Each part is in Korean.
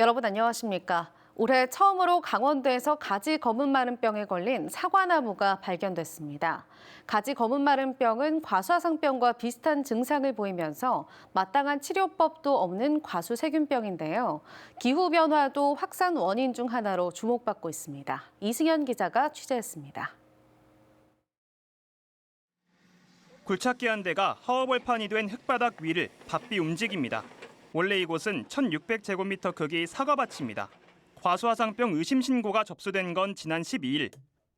여러분 안녕하십니까? 올해 처음으로 강원도에서 가지 검은마른병에 걸린 사과나무가 발견됐습니다. 가지 검은마른병은 과수화상병과 비슷한 증상을 보이면서 마땅한 치료법도 없는 과수세균병인데요. 기후변화도 확산 원인 중 하나로 주목받고 있습니다. 이승현 기자가 취재했습니다. 굴착기 한 대가 하어벌판이 된 흙바닥 위를 바삐 움직입니다. 원래 이곳은 1,600제곱미터 크기 사과밭입니다. 과수화상병 의심 신고가 접수된 건 지난 12일.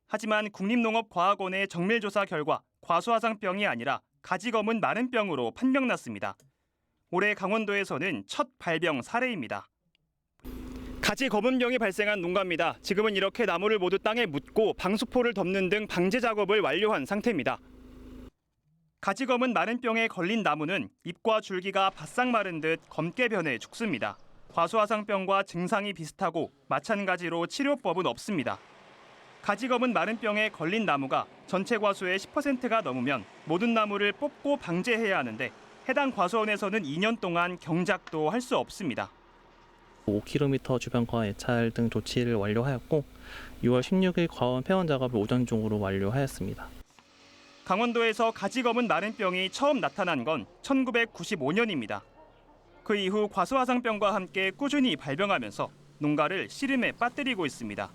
하지만 국립농업과학원의 정밀조사 결과 과수화상병이 아니라 가지검은 마른병으로 판명났습니다. 올해 강원도에서는 첫 발병 사례입니다. 가지검은병이 발생한 농가입니다. 지금은 이렇게 나무를 모두 땅에 묻고 방수포를 덮는 등 방제 작업을 완료한 상태입니다. 가지검은 마른병에 걸린 나무는 잎과 줄기가 바싹 마른 듯 검게 변해 죽습니다. 과수화상병과 증상이 비슷하고 마찬가지로 치료법은 없습니다. 가지검은 마른병에 걸린 나무가 전체 과수의 10%가 넘으면 모든 나무를 뽑고 방제해야 하는데 해당 과수원에서는 2년 동안 경작도 할 수 없습니다. 5km 주변 과원 예찰 등 조치를 완료하였고 6월 16일 과원 폐원 작업을 오전 중으로 완료하였습니다. 강원도에서 가지검은 마른병이 처음 나타난 건 1995년입니다. 그 이후 과수화상병과 함께 꾸준히 발병하면서 농가를 시름에 빠뜨리고 있습니다.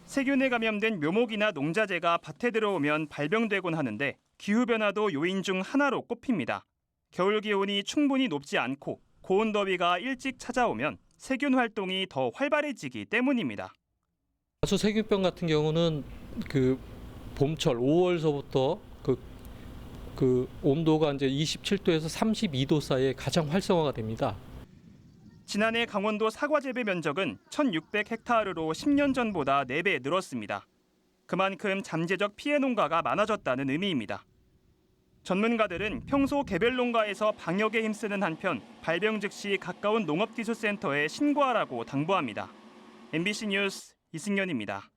세균에 감염된 묘목이나 농자재가 밭에 들어오면 발병되곤 하는데 기후변화도 요인 중 하나로 꼽힙니다. 겨울 기온이 충분히 높지 않고 고온 더위가 일찍 찾아오면 세균 활동이 더 활발해지기 때문입니다. 과수세균병 같은 경우는 봄철 5월서부터 온도가 이제 27도에서 32도 사이에 가장 활성화가 됩니다. 지난해 강원도 사과 재배 면적은 1,600헥타르로 10년 전보다 4배 늘었습니다. 그만큼 잠재적 피해 농가가 많아졌다는 의미입니다. 전문가들은 평소 개별 농가에서 방역에 힘쓰는 한편 발병 즉시 가까운 농업기술센터에 신고하라고 당부합니다. MBC 뉴스 이승현입니다.